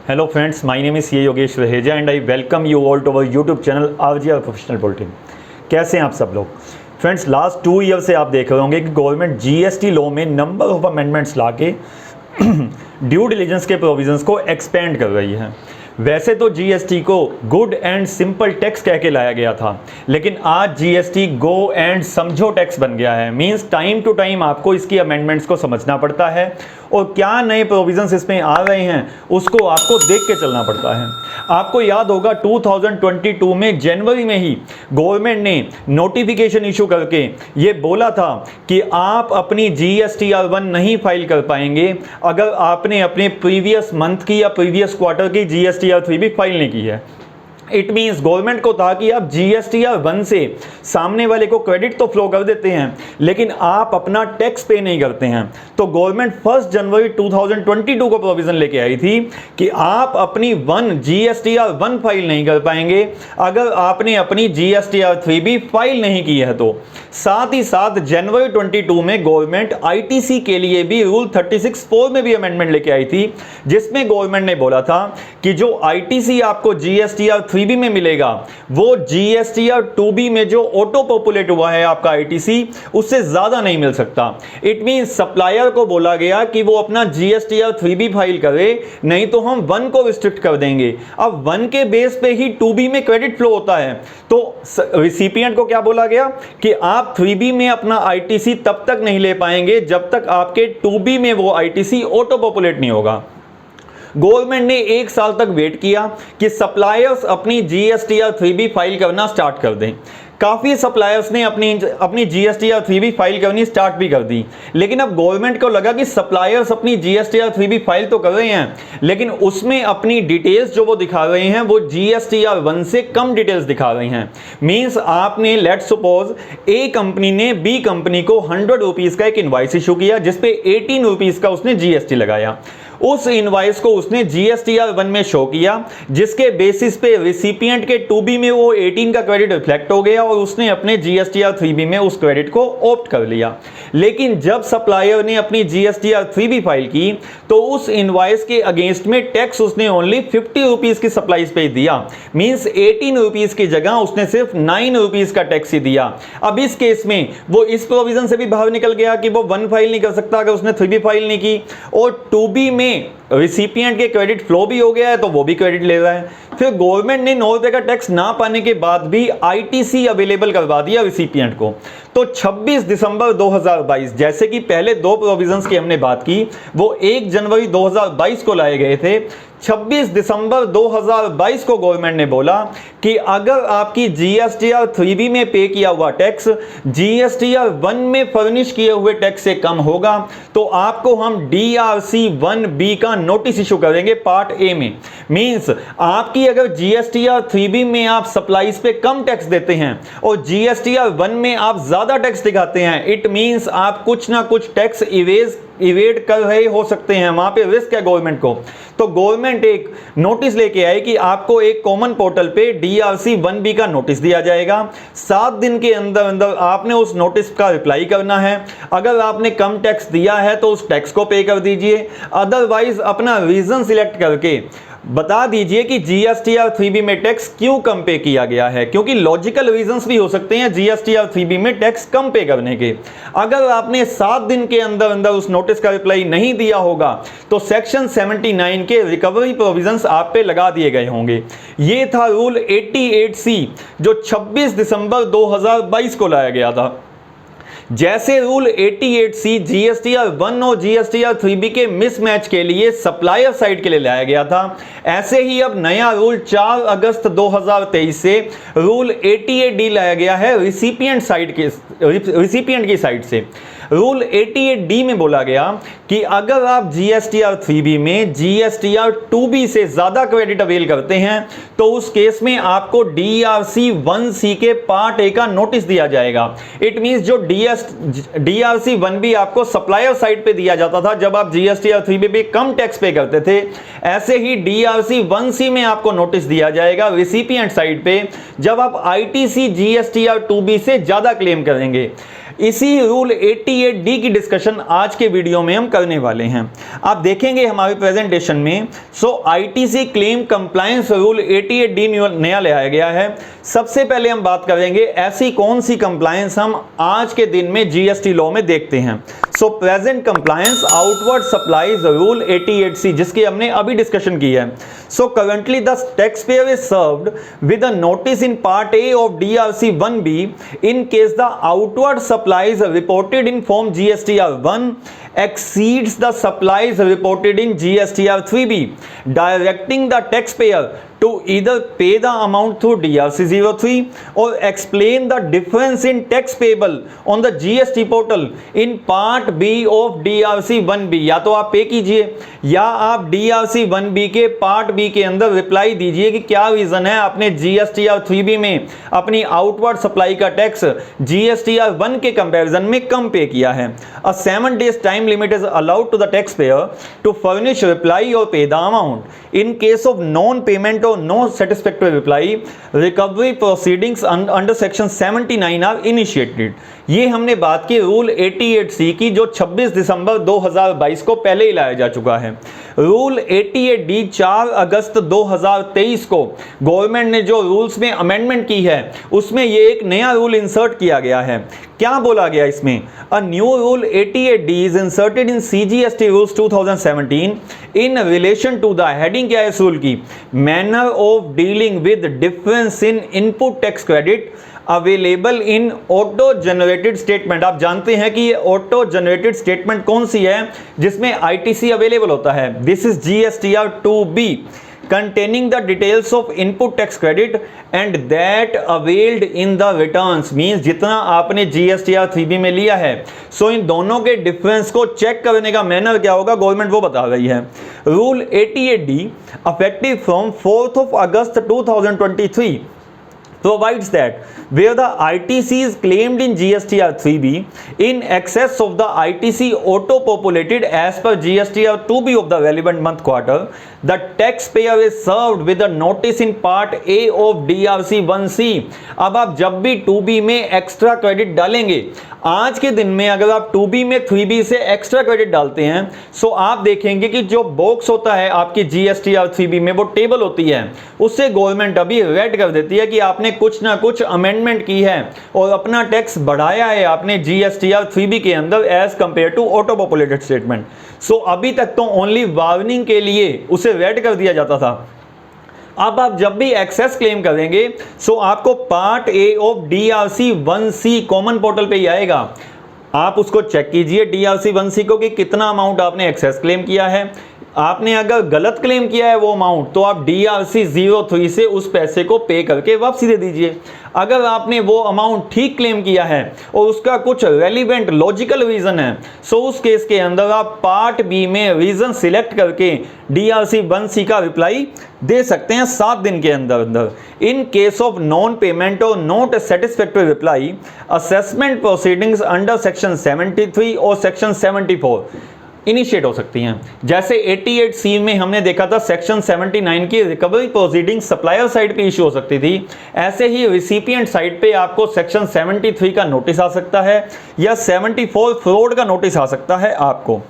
Hello friends, my name is CA Yogesh Raheja and I welcome you all to our YouTube channel RGR Professional Bulletin। कैसे हैं आप सब लोग? Friends, last 2 year से आप देख रहे होंगे कि गवर्नमेंट जीएसटी लॉ में नंबर ऑफ अमेंडमेंट्स लाके ड्यू डिलीजेंस के प्रोविजंस को एक्सपेंड कर रही है। वैसे तो जीएसटी को गुड एंड सिंपल टैक्स कह के लाया गया था, लेकिन आज जीएसटी गो एंड समझो टैक्स बन गया है। मींस टाइम टू टाइम आपको इसकी अमेंडमेंट्स को समझना पड़ता है और क्या नए प्रोविजंस इसमें आ रहे हैं उसको आपको देख के चलना पड़ता है। आपको याद होगा 2022 में जनवरी में ही गवर्नमेंट ने नोटिफिकेशन इशू करके ये बोला था कि आप अपनी GSTR1 नहीं फाइल कर पाएंगे अगर आपने अपने प्रीवियस मंथ की या प्रीवियस क्वार्टर की GSTR3 भी फाइल नहीं की है। इट मीन्स गवर्नमेंट को था कि आप GSTR1 से सामने वाले को क्रेडिट तो फ्लो कर देते हैं, लेकिन आप अपना टैक्स पे नहीं करते हैं। तो गवर्नमेंट 1 जनवरी 2022 को प्रोविजन लेके आई थी कि आप अपनी GSTR1 फाइल नहीं कर पाएंगे अगर आपने अपनी GSTR3 भी फाइल नहीं की है। तो साथ ही साथ जनवरी 22 में गवर्नमेंट ITC के लिए भी रूल 36(4) में भी अमेंडमेंट लेके आई थी, जिसमें गवर्नमेंट ने बोला था कि जो ITC आपको GSTR3 में मिलेगा वो GSTR2B में जो ऑटो पॉपुलेट हुआ है आपका ITC उससे ज्यादा नहीं मिल सकता। इट मींस सप्लायर को बोला गया कि वो अपना GSTR3B फाइल करे, नहीं तो हम 1 को रिस्ट्रिक्ट कर देंगे। अब 1 के बेस पे ही 2B में क्रेडिट फ्लो होता है, तो रिसिपिएंट को क्या बोला गया कि आप 3B में अपना ITC तब तक नहीं ले पाएंगे जब तक आपके 2B में वो ITC ऑटो पॉपुलेट नहीं होगा। गवर्नमेंट ने 1 साल तक वेट किया कि सप्लायर्स अपनी GSTR3B फाइल करना स्टार्ट कर दें। काफ़ी सप्लायर्स ने अपनी GSTR3B फाइल करनी स्टार्ट भी कर दी, लेकिन अब गवर्नमेंट को लगा कि सप्लायर्स अपनी GSTR3B फाइल तो कर रहे हैं, लेकिन उसमें अपनी डिटेल्स जो वो दिखा रहे हैं वो GSTR1 से कम डिटेल्स दिखा रहे हैं। मींस आपने लेट सपोज ए कंपनी ने बी कंपनी को 100 रुपीज़ का एक इनवाइस इशू किया जिसपे 18 रुपीज़ का उसने GST लगाया। उस इनवाइस को उसने GSTR1 में शो किया, जिसके बेसिस पे रिसिपिएंट के 2B में वो 18 का क्रेडिट रिफ्लेक्ट हो गया और उसने अपने GSTR3B में उस क्रेडिट को ऑप्ट कर लिया। लेकिन जब सप्लायर ने अपनी GSTR3B फाइल की तो उस इनवाइस के अगेंस्ट में टैक्स उसने ओनली 50 रुपीज़ की सप्लाईज पे दिया। मींस 18 रुपीज़ की जगह उसने सिर्फ 9 रुपीज़ का टैक्स ही दिया। अब इस केस में वो इस प्रोविजन से भी बाहर निकल गया कि वो 1 फाइल नहीं कर सकता अगर उसने 3B फाइल नहीं की, और 2B में रिसिपिएंट के क्रेडिट फ्लो भी हो गया है तो वो भी क्रेडिट ले रहा है। फिर गवर्नमेंट ने 9 रुपए का टैक्स ना पाने के बाद भी ITC अवेलेबल करवा दिया रिसिपिएंट को। तो 26 दिसंबर 2022, जैसे कि पहले 2 प्रोविजंस की हमने बात की वो 1 जनवरी 2022 को लाए गए थे, 26 दिसंबर 2022 को गवर्नमेंट ने बोला कि अगर आपकी GSTR3B में पे किया हुआ टैक्स GSTR1 में फर्निश किए हुए टैक्स से कम होगा तो आपको हम DRC1B का नोटिस इशू करेंगे पार्ट ए में। मींस आपकी अगर GSTR3B में आप सप्लाईज पे कम टैक्स देते हैं और GSTR1 में आप ज्यादा टैक्स दिखाते हैं, इट मींस आप कुछ ना कुछ टैक्स इवेड कर रहे हो सकते हैं, वहां पे रिस्क है गवर्नमेंट को। तो गवर्नमेंट एक नोटिस लेके आई कि आपको एक कॉमन पोर्टल पे DRC1B का नोटिस दिया जाएगा। 7 दिन के अंदर अंदर आपने उस नोटिस का रिप्लाई करना है। अगर आपने कम टैक्स दिया है तो उस टैक्स को पे कर दीजिए, अदरवाइज अपना रीजन सिलेक्ट करके बता दीजिए कि GSTR3B में टैक्स क्यों कम पे किया गया है, क्योंकि लॉजिकल रीजंस भी हो सकते हैं GSTR3B में टैक्स कम पे करने के। अगर आपने 7 दिन के अंदर अंदर उस नोटिस का रिप्लाई नहीं दिया होगा तो सेक्शन 79 के रिकवरी प्रोविजंस आप पे लगा दिए गए होंगे। ये था रूल 88C जो 26 दिसंबर 2022 को लाया गया था। जैसे रूल 88C GSTR1 और GSTR3B के मिसमैच के लिए सप्लायर साइड के लिए लाया गया था, ऐसे ही अब नया रूल 4 अगस्त 2023 से रूल 88D लाया गया है रिसिपिएंट की साइड से। रूल 88D में बोला गया कि अगर आप GSTR3B में GSTR2B से ज्यादा क्रेडिट अवेल करते हैं तो उस केस में आपको DRC1C के पार्ट ए का नोटिस दिया जाएगा। इट मींस जो DRC1B आपको सप्लायर साइड पे दिया जाता था जब आप GSTR3B पे कम टैक्स पे करते थे, ऐसे ही DRC1C में आपको नोटिस दिया जाएगा रिसिपिएंट साइड पे जब आप ITC GSTR2B से ज्यादा क्लेम करेंगे। इसी रूल 88D की डिस्कशन आज के वीडियो में हम करने वाले हैं। आप देखेंगे हमारे प्रेजेंटेशन में ITC claim compliance rule 88D नया लाया गया है। सबसे पहले हम बात करेंगे ऐसी कौन सी कंप्लायंस हम आज के दिन में जीएसटी लॉ में देखते हैं। Present compliance outward supplies rule 88C जिसकी हमने अभी डिस्कशन की है। Currently the taxpayer is served with a notice in part A of DRC 1B in case the outward supplies reported in form GSTR 1 exceeds the supplies reported in GSTR 3B, directing the taxpayer to either pay the amount through DRC 03 or explain the difference in tax payable on the GST portal in part B of DRC 1B। या तो आप पे कीजिए या आप DRC 1B के part B के अंदर रिप्लाई दीजिए कि क्या रीजन है आपने GSTR 3B में अपनी आउटवर्ड सप्लाई का टैक्स GSTR 1 के कंपैरिजन में कम पे किया है। A 7 days time limit is allowed to the taxpayer to furnish reply or pay the amount. In case of non-payment or no satisfactory reply, recovery proceedings under section 79 are initiated। ये हमने बात की rule 88C की जो 26 दिसंबर 2022 को पहले ही लाया जा चुका है। रूल 88D 4 अगस्त 2023 को गवर्नमेंट ने जो रूल्स में अमेंडमेंट की है उसमें ये एक नया रूल इंसर्ट किया गया है। क्या बोला गया इसमें? A new rule 88D is inserted in CGST rules 2017 in relation to the heading क्या है इस रूल की? Manner of dealing with difference in input tax credit available in auto generated statement. आप जानते हैं कि ये ऑटो जनरेटेड स्टेटमेंट कौन सी है जिसमें आईटीसी अवेलेबल होता है? This is GSTR 2B containing the details of input tax credit and that availed in the returns। Means जितना आपने GSTR 3B में लिया है इन दोनों के डिफरेंस को चेक करने का मैनर क्या होगा गवर्नमेंट वो बता रही है। Rule 88D effective from 4th of August 2023 provides that where the ITC is claimed in GSTR 3B in excess of the ITC auto populated as per GSTR 2B of the relevant month quarter, the taxpayer is served with a notice in part A of DRC 1C। अब आप जब भी 2B में extra credit डालेंगे, आज के दिन में अगर आप 2B में 3B से एक्स्ट्रा क्रेडिट डालते हैं आप देखेंगे कि जो बॉक्स होता है आपकी GSTR 3B में वो टेबल होती है, उससे गवर्नमेंट अभी रेड कर देती है कि आपने कुछ ना कुछ अमेंडमेंट की है और अपना टैक्स बढ़ाया है आपने GSTR 3B के अंदर as compare to auto populated statement. अभी तक तो ओनली वार्निंग के लिए उसे रेड कर दिया जाता था। अब आप जब भी एक्सेस क्लेम करेंगे आपको part A of DRC 1C common portal पे ही आएगा। आप उसको चेक कीजिए DRC 1C को कि कितना अमाउंट आपने एक्सेस क्लेम किया है। आपने अगर गलत क्लेम किया है वो अमाउंट तो आप DRC 03 से उस पैसे को पे करके वापसी दे दीजिए। अगर आपने वो अमाउंट ठीक क्लेम किया है और उसका कुछ रेलिवेंट लॉजिकल रीज़न है उस केस के अंदर आप पार्ट बी में रीज़न सिलेक्ट करके DRC 1C का रिप्लाई दे सकते हैं 7 दिन के अंदर। In case of non payment और not satisfactory reply assessment proceedings under section 73 और सेक्शन 74 इनिशिएट हो सकती हैं। जैसे 88C में हमने देखा था सेक्शन 79 की रिकवरी प्रोसीडिंग सप्लायर साइड पे इशू हो सकती थी, ऐसे ही रिसिपिएंट साइड पे आपको सेक्शन 73 का नोटिस आ सकता है या 74 फ्रॉड का नोटिस आ सकता है। आपको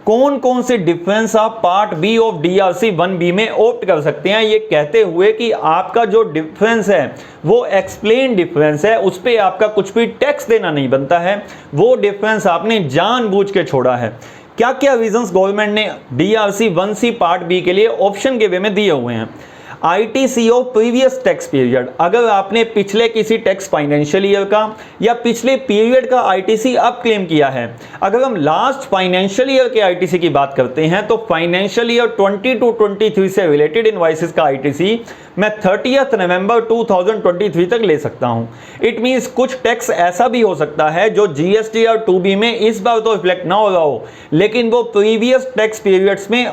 कौन कौन से डिफरेंस आप part B of DRC 1B में ऑप्ट कर सकते हैं, ये कहते हुए कि आपका जो डिफरेंस है वो एक्सप्लेन डिफरेंस है, उस पर आपका कुछ भी टैक्स देना नहीं बनता है, वो डिफरेंस आपने जानबूझ के छोड़ा है। क्या क्या रीजंस गवर्नमेंट ने DRC 1C पार्ट बी के लिए ऑप्शन के वे में दिए हुए हैं? ITC of previous tax period, अगर आपने पिछले किसी टैक्स फाइनेंशियल ईयर का या पिछले पीरियड का ITC अब क्लेम किया है। अगर हम लास्ट फाइनेंशियल ईयर के ITC की बात करते हैं तो फाइनेंशियल ईयर 22-23 से रिलेटेड इनवॉइसेस का ITC मैं 30 नवंबर 2023 तक ले सकता हूं। इट मींस कुछ टैक्स ऐसा भी हो सकता है जो GSTR 2B में इस बार तो रिफ्लेक्ट ना हो रहा हो, लेकिन वो प्रीवियस टैक्स पीरियड्स में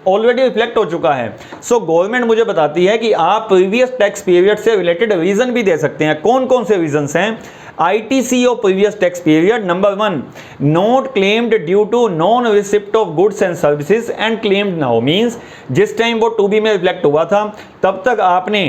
ऑलरेडी रिफ्लेक्ट हो चुका है। गवर्नमेंट मुझे बताती है कि आप प्रीवियस टैक्स पीरियड से रिलेटेड रीजन भी दे सकते हैं। कौन कौन से रीजंस हैं? ITC of previous tax period, number 1 not claimed due to non receipt of goods and services and claimed now, means जिस टाइम वो 2B में रिफ्लेक्ट हुआ था तब तक आपने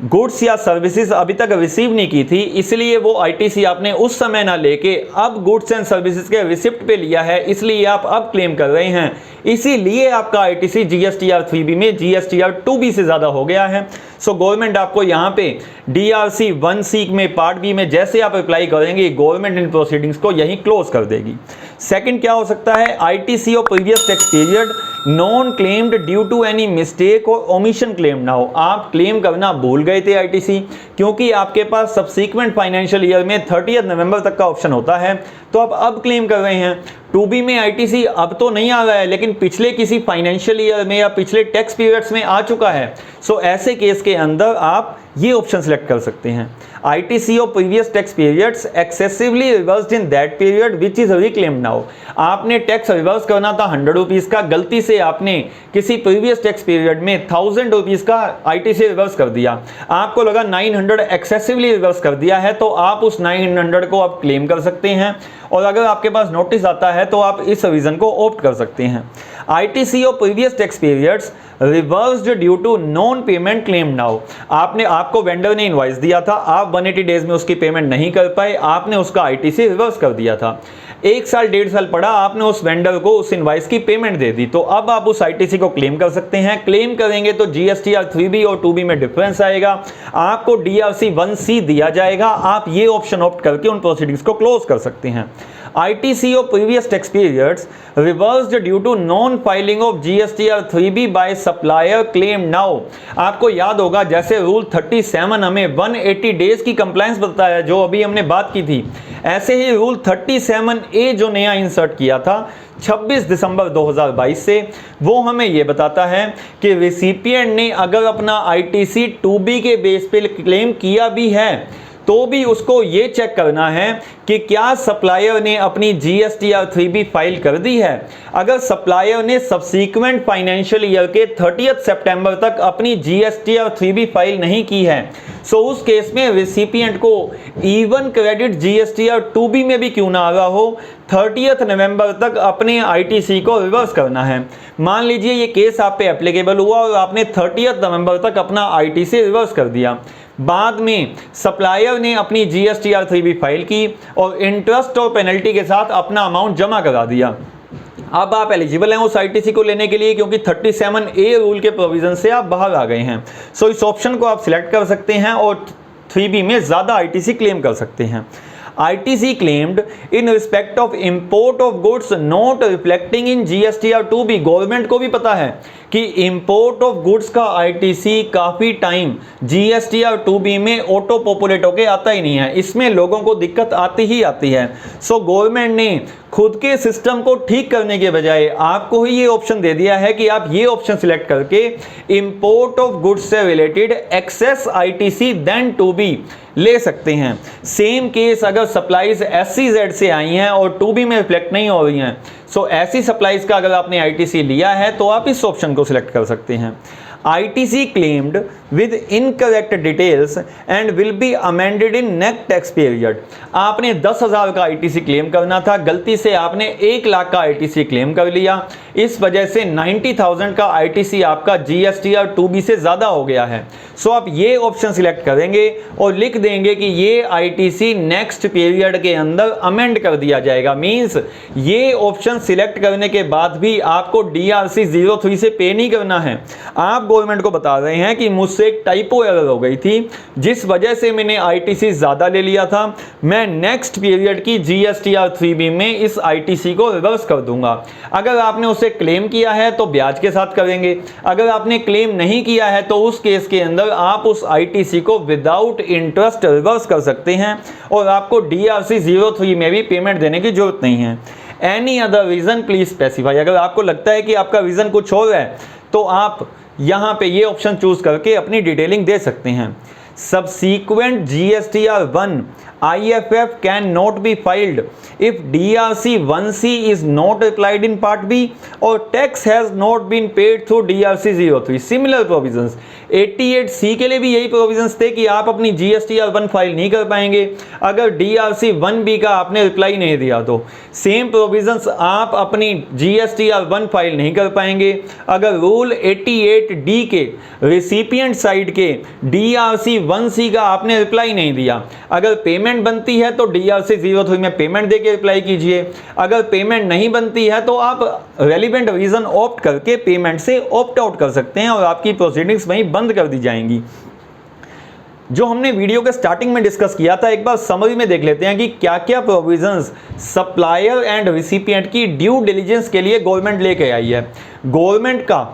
गुड्स या सर्विसेज अभी तक रिसीव नहीं की थी, इसलिए वो आईटीसी आपने उस समय ना लेके अब गुड्स एंड सर्विसेज के रिसिप्ट पे लिया है, इसलिए आप अब क्लेम कर रहे हैं। इसीलिए आपका आईटीसी जीएसटीआर 3B में जीएसटीआर 2B से ज़्यादा हो गया है। सो गवर्नमेंट आपको यहाँ पे DRC 1C में पार्ट बी में जैसे आप अप्लाई करेंगे, गवर्नमेंट इन प्रोसीडिंग्स को यहीं क्लोज कर देगी। सेकंड क्या हो सकता है, आईटीसी और previous tax period non claimed due to any mistake और ओमिशन क्लेम ना हो। आप क्लेम करना भूल गए थे आईटीसी, क्योंकि आपके पास सब्सीक्वेंट फाइनेंशियल ईयर में 30 नवंबर तक का ऑप्शन होता है, तो आप अब क्लेम कर रहे हैं। 2B में आईटीसी अब तो नहीं आ रहा है, लेकिन पिछले किसी फाइनेंशियल ईयर में या पिछले टैक्स पीरियड्स में आ चुका है। सो ऐसे केस के अंदर आप ये ऑप्शन सेलेक्ट कर सकते हैं, आईटीसी और previous tax periods excessively reversed in that period which is reclaimed now. आपने टैक्स रिवर्स करना था 100 रुपीज़ का, गलती से आपने किसी प्रीवियस टैक्स पीरियड में 1000 रुपीज़ का आईटीसी रिवर्स कर दिया, आपको लगा 900 एक्सेसिवली रिवर्स कर दिया है, तो आप उस 900 को आप क्लेम कर सकते हैं। और अगर आपके पास नोटिस आता है तो आप इस रीजन को ऑप्ट कर सकते हैं। आईटीसी और previous tax periods reversed due to non payment claim now. आपको वेंडर ने इनवॉइस दिया था, आप 180 डेज में उसकी पेमेंट नहीं कर पाए, आपने उसका आईटीसी रिवर्स कर दिया था। 1 साल 1.5 साल पड़ा, आपने उस वेंडर को उस इनवॉइस की पेमेंट दे दी, तो अब आप उस आईटीसी को क्लेम कर सकते हैं। क्लेम करेंगे तो जीएसटीआर 3B और 2B में डिफरेंस आएगा, आपको DRC 1C दिया जाएगा। आप ये ऑप्शन ऑप्ट करके उन प्रोसीडिंग्स को क्लोज कर सकते हैं। आईटीसी और previous tax periods reversed due to non filing of GSTR 3B by supplier claim now. आपको याद होगा जैसे रूल 37 हमें 180 डेज की कंप्लायंस बताया, जो अभी हमने बात की थी, ऐसे ही रूल 37A जो नया इंसर्ट किया था 26 दिसंबर 2022 से, वो हमें ये बताता है कि रेसिपिएंट ने अगर अपना आईटीसी 2B के बेस पे क्लेम किया भी है तो भी उसको ये चेक करना है कि क्या सप्लायर ने अपनी जीएसटीआर 3B फाइल कर दी है। अगर सप्लायर ने सब्सीक्वेंट फाइनेंशियल ईयर के 30 सितंबर तक अपनी जीएसटीआर 3B फाइल नहीं की है, सो उस केस में रेसिपिएंट को इवन क्रेडिट जीएसटीआर 2B में भी क्यों ना आ रहा हो, 30 नवंबर तक अपने आईटीसी को रिवर्स करना है। मान लीजिए ये केस आप पे एप्लीकेबल हुआ और आपने 30 नवंबर तक अपना आईटीसी रिवर्स कर दिया, बाद में सप्लायर ने अपनी जीएसटीआर 3B फाइल की और इंटरेस्ट और पेनल्टी के साथ अपना अमाउंट जमा करा दिया। अब आप एलिजिबल हैं उस आईटीसी को लेने के लिए, क्योंकि 37A रूल के प्रोविजन से आप बाहर आ गए हैं। सो इस ऑप्शन को आप सिलेक्ट कर सकते हैं और 3B में ज़्यादा आईटीसी क्लेम कर सकते हैं। ITC claimed in respect of import of goods not reflecting in GSTR 2B। Government को भी पता है कि इंपोर्ट ऑफ गुड्स का आईटीसी काफ़ी टाइम जीएसटीआर 2B में ऑटो पॉपुलेट होके आता ही नहीं है, इसमें लोगों को दिक्कत आती ही आती है। सो गवर्नमेंट ने खुद के सिस्टम को ठीक करने के बजाय आपको ही ये ऑप्शन दे दिया है कि आप ये ऑप्शन सिलेक्ट करके इंपोर्ट ऑफ गुड्स से related excess ITC then 2B ले सकते हैं। सेम केस अगर सप्लाईज SCZ से आई हैं और 2B में रिफ्लेक्ट नहीं हो रही हैं, सो ऐसी सप्लाईज का अगर आपने आईटीसी लिया है तो आप इस ऑप्शन को सिलेक्ट कर सकते हैं। ITC claimed with incorrect details and will be amended in next tax period। आपने 10,000 का ITC क्लेम करना था, गलती से आपने 1 लाख का ITC क्लेम कर लिया, इस वजह से 90,000 का ITC आपका GSTR 2B से ज़्यादा हो गया है। सो आप ये ऑप्शन सिलेक्ट करेंगे और लिख देंगे कि ये ITC नेक्स्ट पीरियड के अंदर अमेंड कर दिया जाएगा। मीन्स ये ऑप्शन सिलेक्ट करने के बाद भी आपको DRC 03 से पे नहीं करना है। आप गवर्नमेंट को बता रहे हैं कि मुझसे एक टाइपो एरर हो गई थी जिस वजह से मैंने ITC ज़्यादा ले लिया था, मैं नेक्स्ट पीरियड की GSTR 3B में इस ITC को रिवर्स कर दूंगा। अगर आपने उसे क्लेम किया है तो ब्याज के साथ करेंगे, अगर आपने क्लेम नहीं किया है तो उस केस के अंदर आप उस ITC को विदाउट इंटरेस्ट रिवर्स कर सकते हैं और आपको DRC 03 में भी पेमेंट देने की जरूरत नहीं है। Any other reason please specify. अगर आपको लगता है कि आपका रीज़न कुछ और है तो आप यहाँ पे ये ऑप्शन चूज करके अपनी डिटेलिंग दे सकते हैं। subsequent GSTR 1 IFF can not be filed if DRC 1C is not applied in Part B or tax has not been paid through DRC 03. Similar provisions 88C के लिए भी यही प्रोविजंस थे कि आप अपनी GSTR 1 फाइल नहीं कर पाएंगे अगर DRC 1B का आपने रिप्लाई नहीं दिया तो सेम प्रोविजंस आप अपनी GSTR 1 फाइल नहीं कर पाएंगे अगर रूल 88D के रिसिपिएंट साइड के DRC 1C का आपने रिप्लाई नहीं दिया। अगर पेमेंट बनती है तो DRC 03 में पेमेंट देके रिप्लाई कीजिए, अगर पेमेंट नहीं बनती है तो आप रेलिवेंट रीजन ऑप्ट करके पेमेंट से ऑप्ट आउट कर सकते हैं और आपकी प्रोसीडिंग्स वहीं बंद कर दी जाएंगी। जो हमने वीडियो के स्टार्टिंग में डिस्कस किया था एक बार समरी में देख लेते हैं कि क्या क्या प्रोविजंस सप्लायर एंड रिसिपिएंट की ड्यू डिलीजेंस के लिए गवर्नमेंट लेके आई है। गवर्नमेंट का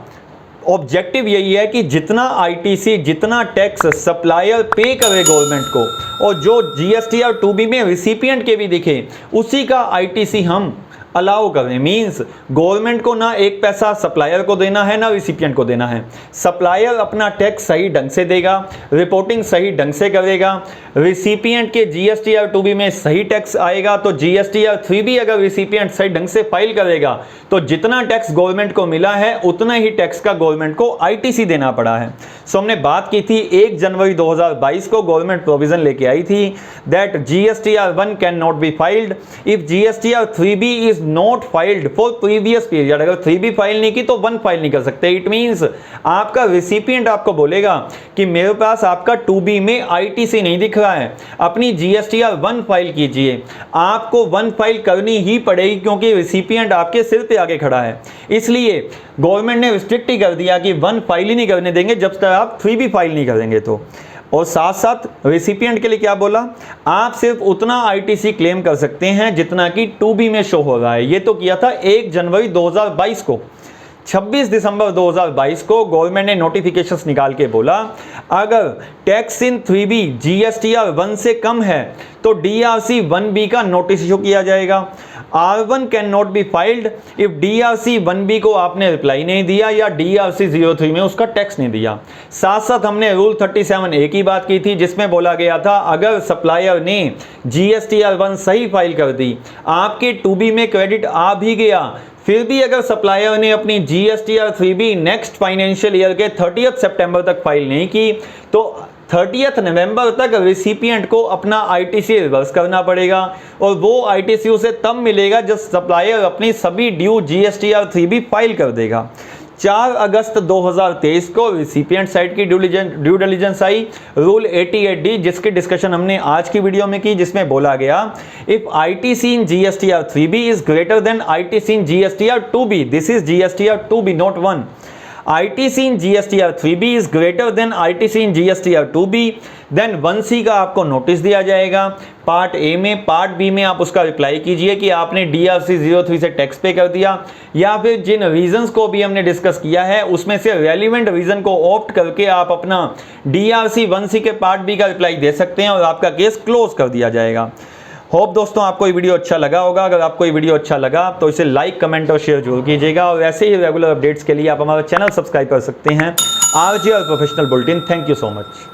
ऑब्जेक्टिव यही है कि जितना आईटीसी जितना टैक्स सप्लायर पे करे गवर्नमेंट को और जो जीएसटीआर 2B में रिसिपिएंट के भी दिखे उसी का आईटीसी हम अलाउ करें। मींस गवर्नमेंट को ना एक पैसा सप्लायर को देना है ना रिसिपिएंट को देना है। सप्लायर अपना टैक्स सही ढंग से देगा, रिपोर्टिंग सही ढंग से करेगा, रिसिपिएंट के जीएसटीआर 2B में सही टैक्स आएगा तो जीएसटीआर 3B अगर रिसिपिएंट सही ढंग से फाइल करेगा तो जितना टैक्स गवर्नमेंट को मिला है उतना ही टैक्स का गवर्नमेंट को आईटीसी देना पड़ा है। सो हमने बात की थी 1 जनवरी 2022 को गवर्नमेंट प्रोविजन लेके आई थी that GSTR 1 can not be filed if GSTR 3B is not filed for previous period. अगर 3B फाइल नहीं की तो 1 फाइल नहीं कर सकते। इट मींस आपका रिसिपिएंट आपको बोलेगा कि मेरे पास आपका 2B में आईटीसी नहीं दिख रहा है, अपनी जीएसटीआर 1 फाइल कीजिए। आपको 1 फाइल करनी ही पड़ेगी क्योंकि रिसिपिएंट आपके सिर पे आगे खड़ा है। इसलिए गवर्नमेंट ने रिस्ट्रिक्ट ही कर दिया कि 1 फाइल ही नहीं करने देंगे जब तक आप 3B फाइल नहीं करेंगे तो। और साथ साथ रेसिपिएंट के लिए क्या बोला, आप सिर्फ उतना आईटीसी क्लेम कर सकते हैं जितना कि 2B में शो हो रहा है। ये तो किया था 1 जनवरी 2022 को। 26 दिसंबर 2022 को गवर्नमेंट ने नोटिफिकेशंस निकाल के बोला अगर टैक्स इन 3B जीएसटीआर 1 से कम है तो DRC 1B का नोटिस इशू किया जाएगा। R1 can not be filed if DRC 1B को आपने रिप्लाई नहीं दिया या DRC 03 में उसका टैक्स नहीं दिया। साथ साथ हमने रूल 37A की बात की थी जिसमें बोला गया था अगर सप्लायर ने GSTR 1 सही फाइल कर दी, आपके 2B में क्रेडिट आ भी गया, फिर भी अगर सप्लायर ने अपनी GSTR 3B next financial year के 30 सितंबर तक फाइल नहीं की तो 30 नवंबर तक रिसिपिएंट को अपना आईटीसी रिवर्स करना पड़ेगा और वो आईटीसी उसे तब मिलेगा जब सप्लायर अपनी सभी ड्यू जीएसटीआर 3B फाइल कर देगा। 4 अगस्त 2023 को रिसिपिएंट साइड की due diligence I rule 88D जिसकी डिस्कशन हमने आज की वीडियो में की जिसमें बोला गया if ITC in GSTR 3B is greater than ITC in GSTR 2B, this is GSTR 2B not 1। ITC in GSTR 3B is greater than ITC in GSTR 2B, then 1C का आपको notice दिया जाएगा part A में। Part B में आप उसका reply कीजिए कि आपने DRC 03 से टैक्स पे कर दिया या फिर जिन रीजंस को भी हमने डिस्कस किया है उसमें से रेलिवेंट रीजन को ऑप्ट करके आप अपना DRC 1C के पार्ट बी का रिप्लाई दे सकते हैं और आपका केस क्लोज कर दिया जाएगा। होप दोस्तों आपको ये वीडियो अच्छा लगा होगा। अगर आपको ये वीडियो अच्छा लगा तो इसे लाइक कमेंट और शेयर जरूर कीजिएगा और ऐसे ही रेगुलर अपडेट्स के लिए आप हमारा चैनल सब्सक्राइब कर सकते हैं RJR professional bulletin. Thank you so much.